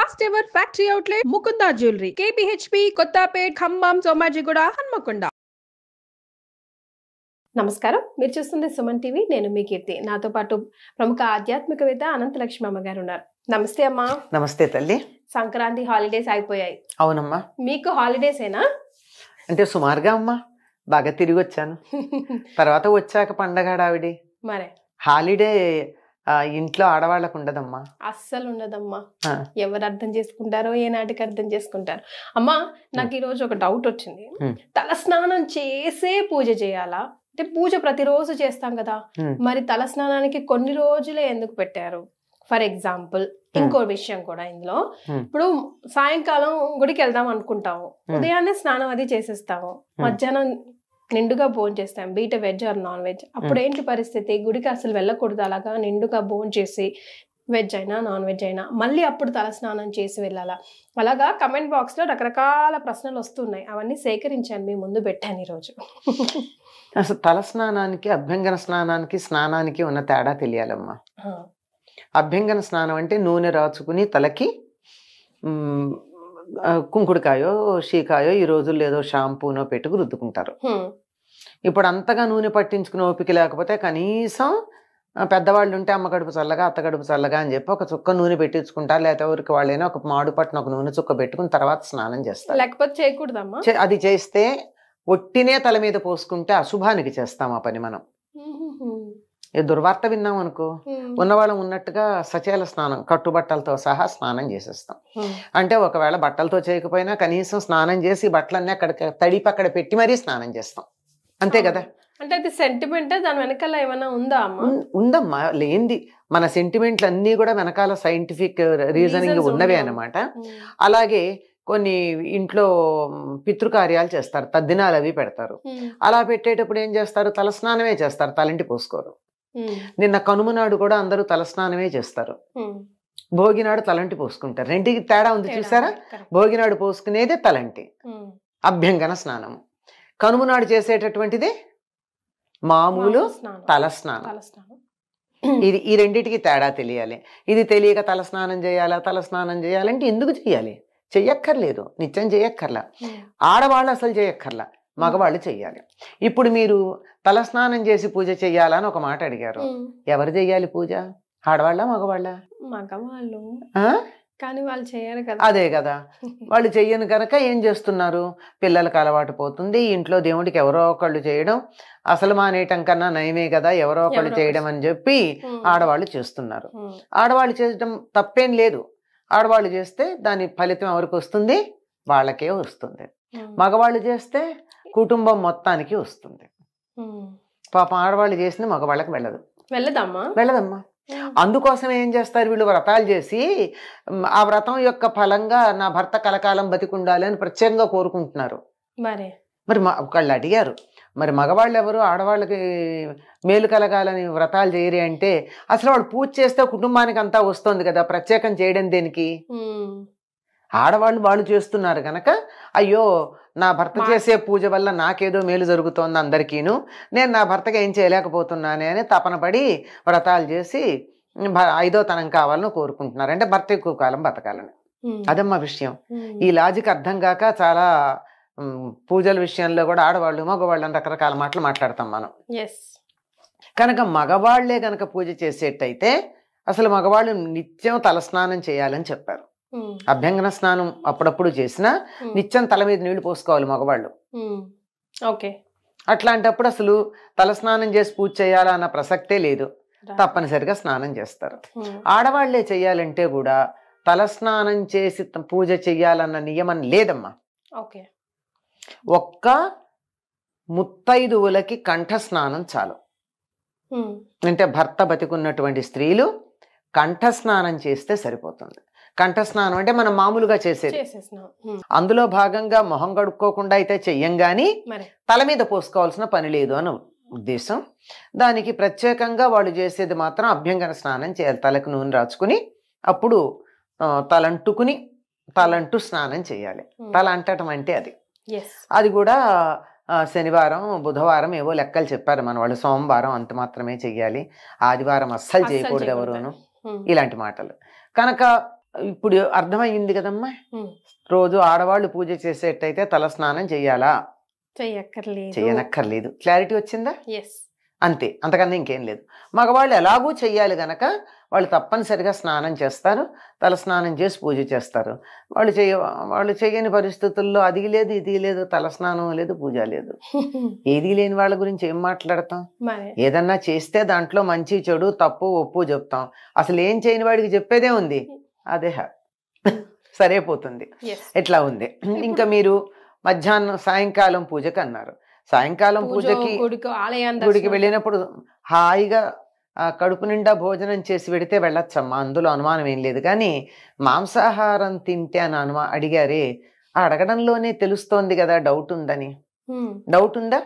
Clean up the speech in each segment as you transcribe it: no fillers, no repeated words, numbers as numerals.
First ever factory outlet Mukunda jewellery KPHB Kothapet Khammam Somajiguda Hanamkonda. నమస్కారం, మీరు చూస్తుంది సుమన్ టీవీ. నేను మీ కీర్తి. నాతో పాటు ప్రముఖ ఆధ్యాత్మికవేత్త అనంతలక్ష్మి అమ్మగారు ఉన్నారు. నమస్తే అమ్మా. నమస్తే తల్లి. సంక్రాంతి హాలిడేస్ అయిపోయాయి. అవునమ్మా. మీకు హాలిడేసేనా? అంటే సుమారుగా అమ్మా, బాగా తిరిగి వచ్చాను. తర్వాత వచ్చాక పండగ హడావిడి. మరే హాలిడే ఇంట్లో ఆడవాళ్ళకు ఉండదమ్మా, అస్సలు ఉండదమ్మా. ఎవరు అర్థం చేసుకుంటారో ఏనాటికి అర్థం చేసుకుంటారు. అమ్మా, నాకు ఈరోజు ఒక డౌట్ వచ్చింది. తలస్నానం చేసే పూజ చేయాలా? అంటే పూజ ప్రతిరోజు చేస్తాం కదా, మరి తలస్నానానికి కొన్ని రోజులే ఎందుకు పెట్టారు? ఫర్ ఎగ్జాంపుల్ ఇంకో విషయం కూడా ఇందులో, ఇప్పుడు సాయంకాలం గుడికి వెళ్దాం అనుకుంటాము, ఉదయాన్నే స్నానం అది చేసేస్తాము, మధ్యాహ్నం నిండుగా భోజనం చేస్తాం, బీట వెజ్ ఆర్ నాన్ వెజ్. అప్పుడు ఏంటి పరిస్థితి? గుడికి అసలు వెళ్ళకూడదు, అలాగా నిండుగా భోజనం చేసి వెజ్ అయినా నాన్ వెజ్ అయినా మళ్ళీ అప్పుడు తలస్నానం చేసి వెళ్ళాలా? అలాగా కమెంట్ బాక్స్ లో రకరకాల ప్రశ్నలు వస్తున్నాయి, అవన్నీ సేకరించాను, మీ ముందు పెట్టాను ఈరోజు. అసలు తలస్నానానికి అభ్యంగన స్నానానికి ఉన్న తేడా తెలియాలమ్మా. అభ్యంగన స్నానం అంటే నూనె రాచుకుని తలకి కుంకుడుకాయో షీకాయో ఈ రోజుల్లో ఏదో షాంపూనో పెట్టుకు రుద్దుకుంటారు. ఇప్పుడు అంతగా నూనె పట్టించుకునే ఓపిక లేకపోతే కనీసం పెద్దవాళ్ళు ఉంటే అమ్మ కడుపు చల్లగా అత్త కడుపు చల్లగా అని చెప్పి ఒక చుక్క నూనె పెట్టించుకుంటారు, లేకపోతే ఎవరికి వాళ్ళైనా ఒక మాడు పట్టున ఒక నూనె చుక్క పెట్టుకుని తర్వాత స్నానం చేస్తారు. లేకపోతే చేయకూడదమ్మా. అది చేస్తే ఒట్టినే తల మీద పోసుకుంటే అశుభానికి చేస్తాం ఆ పని. మనం ఏ దుర్వార్త విన్నాం అనుకో, ఉన్నవాళ్ళం ఉన్నట్టుగా సచేల స్నానం కట్టుబట్టలతో సహా స్నానం చేసేస్తాం. అంటే ఒకవేళ బట్టలతో చేయకపోయినా కనీసం స్నానం చేసి బట్టలన్నీ అక్కడ తడిపి అక్కడ పెట్టి మరీ స్నానం చేస్తాం, అంతే కదా. అంటే అది సెంటిమెంట్, దాని వెనకాల ఏమైనా ఉందా అమ్మా? ఉందమ్మా, లేనిది మన సెంటిమెంట్లు అన్నీ కూడా వెనకాల సైంటిఫిక్ రీజనింగ్ ఉన్నవే అన్నమాట. అలాగే కొన్ని ఇంట్లో పితృకార్యాలు చేస్తారు, తద్దినాలు అవి పెడతారు. అలా పెట్టేటప్పుడు ఏం చేస్తారు? తలస్నానమే చేస్తారు, తలంటి పోసుకోరు. నిన్న కనుమ నాడు కూడా అందరూ తలస్నానమే చేస్తారు, భోగినాడు తలంటి పోసుకుంటారు. రెండుకి తేడా ఉంది చూసారా? భోగినాడు పోసుకునేదే తలంటి, అభ్యంగన స్నానం. కనుమ నాడు చేసేటటువంటిది మామూలు తలస్నానం. ఇది ఈ రెండిటికి తేడా తెలియాలి. ఇది తెలియక తలస్నానం చేయాలంటే ఎందుకు చెయ్యాలి? చెయ్యక్కర్లేదు, నిత్యం చేయక్కర్లా. ఆడవాళ్ళు అసలు చేయక్కర్లా, మగవాళ్ళు చెయ్యాలి. ఇప్పుడు మీరు తలస్నానం చేసి పూజ చెయ్యాలా అని ఒక మాట అడిగారు. ఎవరు చెయ్యాలి పూజ? ఆడవాళ్ళ మగవాళ్ళ? మగవాళ్ళు. కానీ వాళ్ళు చేయరు కదా. అదే కదా, వాళ్ళు చెయ్యను కనుక ఏం చేస్తున్నారు? పిల్లలకు అలవాటు పోతుంది, ఇంట్లో దేవుడికి ఎవరో ఒకళ్ళు చేయడం అసలు మానేయటం కన్నా నయమే కదా ఎవరో ఒకళ్ళు చేయడం అని చెప్పి ఆడవాళ్ళు చేస్తున్నారు. ఆడవాళ్ళు చేయడం తప్పేం లేదు, ఆడవాళ్ళు చేస్తే దాని ఫలితం ఎవరికి వస్తుంది? వాళ్ళకే వస్తుంది. మగవాళ్ళు చేస్తే కుటుంబం మొత్తానికి వస్తుంది. పాపం ఆడవాళ్ళు చేసింది మగవాళ్ళకి వెళ్ళదమ్మా. అందుకోసం ఏం చేస్తారు వీళ్ళు? వ్రతాలు చేసి ఆ వ్రతం యొక్క ఫలంగా నా భర్త కలకాలం బతికుండాలి అని ప్రత్యేకంగా కోరుకుంటున్నారు. మరి ఒకళ్ళు అడిగారు, మరి మగవాళ్ళు ఎవరు ఆడవాళ్ళకి మేలు కలగాలని వ్రతాలు చేయరు అంటే, అసలు వాళ్ళు పూజ చేస్తే కుటుంబానికి అంతా వస్తుంది కదా, ప్రత్యేకం చేయడం దేనికి? ఆడవాళ్ళు వాళ్ళు చేస్తున్నారు కనుక అయ్యో నా భర్త చేసే పూజ వల్ల నాకేదో మేలు జరుగుతోంది అందరికీను, నేను నా భర్తగా ఏం చేయలేకపోతున్నానే అని తపన పడి వ్రతాలు చేసి 5వ తనం కావాలని కోరుకుంటున్నారు. అంటే భర్త ఎక్కువ కాలం బతకాలని. అదమ్మా విషయం. ఈ లాజిక్ అర్థం కాక చాలా పూజల విషయంలో కూడా ఆడవాళ్ళు మగవాళ్ళు అని రకరకాల మాటలు మాట్లాడతాం మనం. కనుక మగవాళ్లే గనక పూజ చేసేటైతే అసలు మగవాళ్ళు నిత్యం తలస్నానం చేయాలని చెప్పారు. అభ్యంగన స్నానం అప్పుడప్పుడు చేసినా నిత్యం తల మీద నీళ్లు పోసుకోవాలి మగవాళ్ళు. అట్లాంటప్పుడు అసలు తలస్నానం చేసి పూజ చేయాలా అన్న ప్రసక్తే లేదు, తప్పనిసరిగా స్నానం చేస్తారు. ఆడవాళ్లే చెయ్యాలంటే కూడా తలస్నానం చేసి పూజ చెయ్యాలన్న నియమం లేదమ్మా. ఒక్క ముత్తైదువులకి కంఠస్నానం చాలు. అంటే భర్త బతికున్నటువంటి స్త్రీలు కంఠస్నానం చేస్తే సరిపోతుంది. కంఠస్నానం అంటే మనం మామూలుగా చేసేది. అందులో భాగంగా మొహం కడుక్కోకుండా అయితే చెయ్యం గాని తల మీద పోసుకోవాల్సిన పని లేదు అని ఉద్దేశం. దానికి ప్రత్యేకంగా వాళ్ళు చేసేది మాత్రం అభ్యంగన స్నానం చేయాలి. తలకు నూనె రాచుకుని అప్పుడు తలంటూ స్నానం చేయాలి. తల అంటటం అంటే అది కూడా శనివారం బుధవారం ఏవో లెక్కలు చెప్పారు మన వాళ్ళు. సోమవారం అంత మాత్రమే చెయ్యాలి, ఆదివారం అస్సలు చేయకూడదు ఎవరును, ఇలాంటి మాటలు. కనుక ఇప్పుడు అర్థమయ్యింది కదమ్మా. రోజు ఆడవాళ్ళు పూజ చేసేటైతే తల స్నానం చెయ్యాలా? చెయ్యనక్కర్లేదు. క్లారిటీ వచ్చిందా? అంతే, అంతకన్నా ఇంకేం లేదు. మగవాళ్ళు ఎలాగూ చెయ్యాలి గనక వాళ్ళు తప్పనిసరిగా స్నానం చేస్తారు, తల స్నానం చేసి పూజ చేస్తారు. వాళ్ళు చేయని పరిస్థితుల్లో అది లేదు ఇది లేదు, తల స్నానం లేదు, పూజ లేదు. ఏది లేని వాళ్ళ గురించి ఏం మాట్లాడతాం? ఏదన్నా చేస్తే దాంట్లో మంచి చెడు తప్పు ఒప్పు చెప్తాం. అసలు ఏం చేయని వాడికి చెప్పేదే ఉంది, అదే సరైపోతుంది. ఎట్లా ఉంది. ఇంకా మీరు మధ్యాహ్నం సాయంకాలం పూజకి అన్నారు. సాయంకాలం పూజకి గుడికి వెళ్ళినప్పుడు హాయిగా కడుపు నిండా భోజనం చేసి పెడితే వెళ్ళొచ్చమ్మా, అందులో అనుమానం ఏం లేదు. కానీ మాంసాహారం తింటే అని అడిగారే, అడగడంలోనే తెలుస్తోంది కదా డౌట్ ఉందని. డౌట్ ఉందా?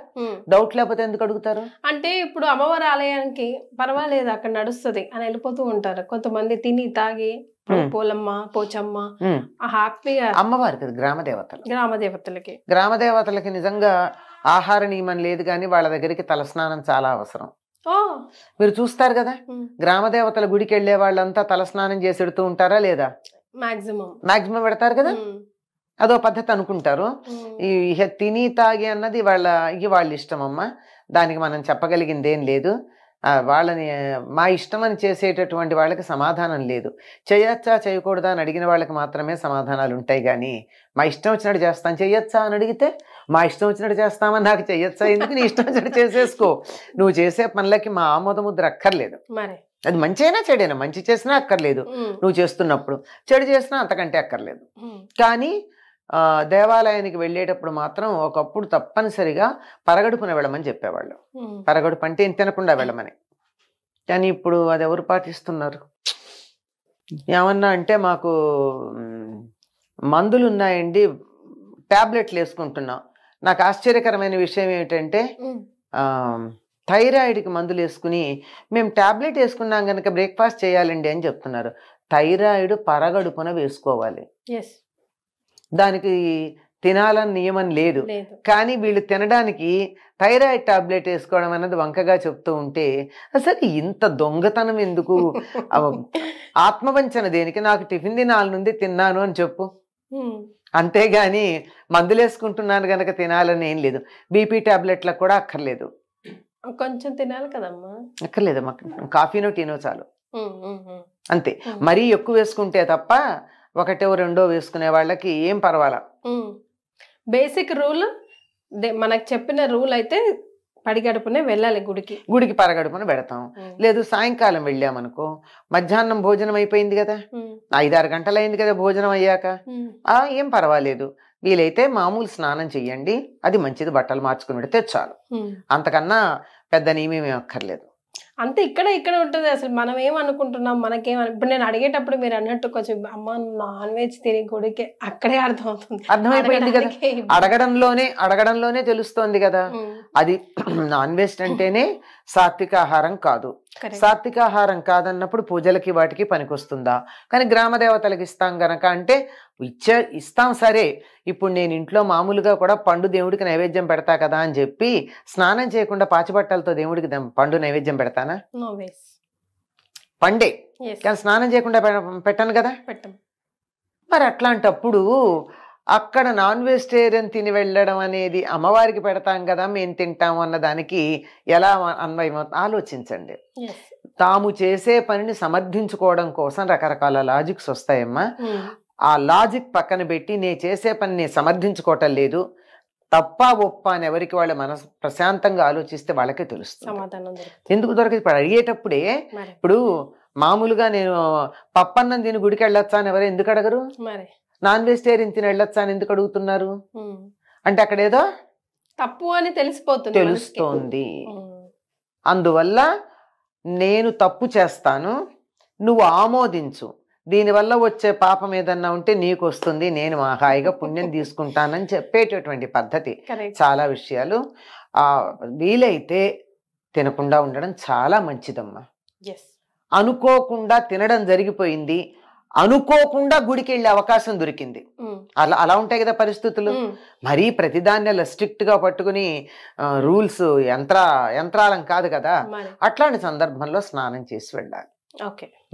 డౌట్ లేకపోతే ఎందుకు అడుగుతారు? అంటే ఇప్పుడు అమ్మవారి ఆలయానికి పర్వాలేదు అక్కడ నడుస్తుంది అని వెళ్ళిపోతూ ఉంటారు కొంతమంది, తిని తాగి పోలమ్మ పోచమ్మ హ్యాపీగా. అమ్మవారికి గ్రామదేవతలకి నిజంగా ఆహార నియమం లేదు, కానీ వాళ్ళ దగ్గరికి తలస్నానం చాలా అవసరం. మీరు చూస్తారు కదా, గ్రామదేవతల గుడికి వెళ్లే వాళ్ళంతా తలస్నానం చేసి పెడుతూ ఉంటారా లేదా? మాక్సిమం పెడతారు కదా. అదో పద్ధతి అనుకుంటారు. ఈ తిని తాగి అన్నది వాళ్ళ ఇష్టం అమ్మ, దానికి మనం చెప్పగలిగింది ఏం లేదు. వాళ్ళని మా ఇష్టం అని చేసేటటువంటి వాళ్ళకి సమాధానం లేదు. చేయొచ్చా చేయకూడదా అని అడిగిన వాళ్ళకి మాత్రమే సమాధానాలు ఉంటాయి. కానీ మా ఇష్టం వచ్చినట్టు చేస్తాను, చెయ్యొచ్చా అని అడిగితే మా ఇష్టం వచ్చినట్టు చేస్తామని నాకు చెయ్యొచ్చా ఎందుకు, నీ ఇష్టం వచ్చినట్టు చేసేసుకో. నువ్వు చేసే పనులకి మా ఆమోద ముద్ర అక్కర్లేదు. అది మంచి అయినా చెడైనా, మంచి చేసినా అక్కర్లేదు నువ్వు చేస్తున్నప్పుడు, చెడు చేసినా అంతకంటే అక్కర్లేదు. కానీ దేవాలయానికి వెళ్ళేటప్పుడు మాత్రం ఒకప్పుడు తప్పనిసరిగా పరగడుపున వెళ్ళమని చెప్పేవాళ్ళు. పరగడుపు అంటే ఏం తినకుండా వెళ్ళమని. కానీ ఇప్పుడు అది ఎవరు పాటిస్తున్నారు? ఏమన్నా అంటే మాకు మందులు ఉన్నాయండి, టాబ్లెట్లు వేసుకుంటున్నాం. నాకు ఆశ్చర్యకరమైన విషయం ఏమిటంటే థైరాయిడ్కి మందులు వేసుకుని మేము టాబ్లెట్ వేసుకున్నాం కనుక బ్రేక్ఫాస్ట్ చేయాలండి అని చెప్తున్నారు. థైరాయిడ్ పరగడుపున వేసుకోవాలి, దానికి తినాలని నియమం లేదు. కానీ వీళ్ళు తినడానికి థైరాయిడ్ టాబ్లెట్ వేసుకోవడం అన్నది వంకగా చెప్తూ ఉంటే అసలు ఇంత దొంగతనం ఎందుకు? ఆత్మవంచన దేనికి? నాకు టిఫిన్ తినాలి నుండి తిన్నాను అని చెప్పు, అంతేగాని మందులు వేసుకుంటున్నాను గనక తినాలని ఏం లేదు. బీపీ టాబ్లెట్లకు కూడా అక్కర్లేదు, కొంచెం తినాలి కదమ్మా. అక్కర్లేదమ్మా, కాఫీనో టీనో చాలు అంతే. మరీ ఎక్కువ వేసుకుంటే తప్ప ఒకటో రెండో వేసుకునే వాళ్ళకి ఏం పర్వాలా. బేసిక్ రూల్ మనకు చెప్పిన రూల్ అయితే పడిగడుపునే వెళ్ళాలి గుడికి పరగడుపున పెడతాం. లేదు సాయంకాలం వెళ్ళామనుకో, మధ్యాహ్నం భోజనం అయిపోయింది కదా, 5-6 గంటలు అయింది కదా భోజనం అయ్యాక, ఏం పర్వాలేదు. వీలైతే మామూలు స్నానం చెయ్యండి, అది మంచిది, బట్టలు మార్చుకుని పెడితే చాలు. అంతకన్నా పెద్ద నియమేమీ అక్కర్లేదు. అంతే. ఇక్కడ ఉంటుంది. అసలు మనం ఏమనుకుంటున్నాం, ఇప్పుడు నేను అడిగేటప్పుడు మీరు అన్నట్టు కొంచెం అమ్మ నాన్ వెజ్ తిని గుడికి, అక్కడే అర్థమైపోయింది కదా. అడగడంలోనే తెలుస్తోంది కదా. అది నాన్ వెజ్ అంటేనే సాత్విక ఆహారం కాదు. సాత్విక ఆహారం కాదన్నప్పుడు పూజలకి వాటికి పనికొస్తుందా? కానీ గ్రామ దేవతలకు ఇస్తాం గనక అంటే ఇస్తాం సరే. ఇప్పుడు నేను ఇంట్లో మామూలుగా కూడా పండు దేవుడికి నైవేద్యం పెడతా కదా అని చెప్పి స్నానం చేయకుండా పాచిబట్టలతో దేవుడికి పండు నైవేద్యం పెడతానా? పండే, కానీ స్నానం చేయకుండా పెట్టను కదా. మరి అట్లాంటప్పుడు అక్కడ నాన్ వెజిటేరియన్ తిని వెళ్ళడం అనేది అమ్మవారికి పెడతాం కదా మేము తింటాము అన్న దానికి ఎలా అన్వయం ఆలోచించండి. తాము చేసే పనిని సమర్థించుకోవడం కోసం రకరకాల లాజిక్స్ వస్తాయమ్మా. ఆ లాజిక్ పక్కన పెట్టి నేను చేసే పని నేను సమర్థించుకోవటం లేదు, తప్ప ఒప్ప అని ఎవరికి వాళ్ళ మనసు ప్రశాంతంగా ఆలోచిస్తే వాళ్ళకే తెలుస్తుంది. ఎందుకు దొరకదు? ఇప్పుడు అడిగేటప్పుడే, ఇప్పుడు మామూలుగా నేను పప్పన్నం తిని గుడికి వెళ్ళొచ్చా అని ఎవరు ఎందుకు అడగరు? నాన్ వెజిటేరియన్ తిని వెళ్ళొచ్చా అని ఎందుకు అడుగుతున్నారు? అంటే అక్కడ ఏదో తప్పు అని తెలుస్తోంది. అందువల్ల నేను తప్పు చేస్తాను, నువ్వు ఆమోదించు, దీనివల్ల వచ్చే పాపం ఏదన్నా ఉంటే నీకు వస్తుంది, నేను హాయిగా పుణ్యం తీసుకుంటానని చెప్పేటటువంటి పద్ధతి. చాలా విషయాలు వీలైతే తినకుండా ఉండడం చాలా మంచిదమ్మా. అనుకోకుండా తినడం జరిగిపోయింది, అనుకోకుండా గుడికి వెళ్ళే అవకాశం దొరికింది, అలా ఉంటాయి కదా పరిస్థితులు. మరీ ప్రతిదాన్ని అలా స్ట్రిక్ట్ గా పట్టుకుని రూల్స్ యంత్రాలం కాదు కదా. అట్లాంటి సందర్భంలో స్నానం చేసి వెళ్ళాలి.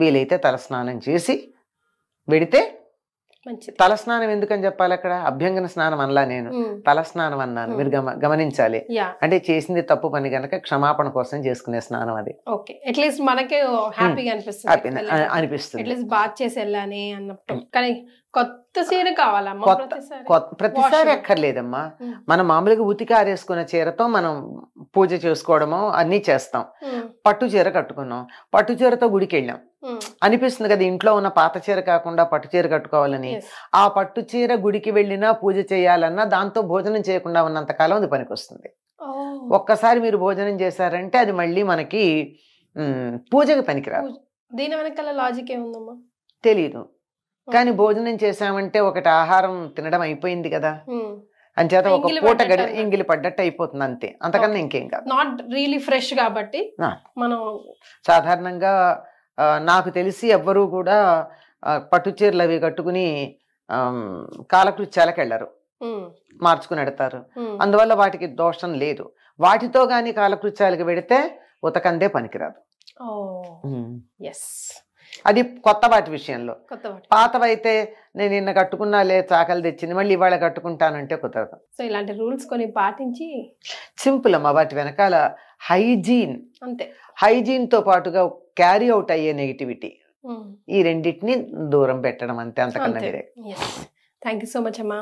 వీలైతే తల స్నానం చేసి వెడితే మంచిది. తల స్నానం ఎందుకని చెప్పాలి అక్కడ? అభ్యంగన స్నానం అనలా నేను, తల స్నానం అన్నాను. మీరు గమనించాలి. అంటే చేసింది తప్పు పని కనుక క్షమాపణ కోసం చేసుకునే స్నానం అది. ఓకే, అట్లీస్ట్ మనకే హ్యాపీగా అనిపిస్తుంది, అట్లీస్ట్ బాత్ చేసి వెళ్ళాని అన్నట్టు. కానీ కొత్త చీర కావాలమ్మా ప్రతిసారి అక్కర్లేదమ్మా. మనం మామూలుగా ఉతికి ఆరేసుకున్న చీరతో మనం పూజ చేసుకోవడము అన్ని చేస్తాం. పట్టు చీర కట్టుకున్నాం, పట్టు చీరతో గుడికి వెళ్ళాం, అనిపిస్తుంది కదా ఇంట్లో ఉన్న పాత చీర కాకుండా పట్టు చీర కట్టుకోవాలని. ఆ పట్టు చీర గుడికి వెళ్ళినా పూజ చేయాలన్నా దాంతో భోజనం చేయకుండా ఉన్నంత కాలం అది పనికొస్తుంది. ఒక్కసారి మీరు భోజనం చేశారంటే అది మళ్ళీ మనకి పూజకి పనికిరాదు. దీని వెనకాల లాజిక్ ఏముందమ్మా తెలీదు, కానీ భోజనం చేసామంటే ఒకటి ఆహారం తినడం అయిపోయింది కదా, అంచేత ఒక పూట ఎంగిలి పడ్డట్టు అయిపోతుంది అంతే, అంతకన్నా ఇంకేం కాదు. నాట్ రియలీ ఫ్రెష్ కాబట్టి మనం సాధారణంగా నాకు తెలిసి ఎవ్వరూ కూడా పట్టు చీరలు అవి కట్టుకుని కాలకృత్యాలకు వెళ్ళరు, మార్చుకుని ఎడతారు. అందువల్ల వాటికి దోషం లేదు. వాటితో గాని కాలకృత్యాలకు పెడితే ఉతకందే పనికిరాదు. అది కొత్త వాటి విషయంలో. పాతవైతే నేను నిన్న కట్టుకున్నాలే చాకలు తెచ్చింది మళ్ళీ ఇవాళ కట్టుకుంటానంటే కుదరదు. సో ఇలాంటి రూల్స్ కొన్ని పాటించి సింపుల్ అమ్మా. వాటి వెనకాల హైజీన్, అంతే, హైజీన్ తో పాటుగా క్యారీ అవుట్ అయ్యే నెగిటివిటీ, ఈ రెండింటిని దూరం పెట్టడం అంతే, అంతకన్నా. థ్యాంక్ యూ సో మచ్ అమ్మా.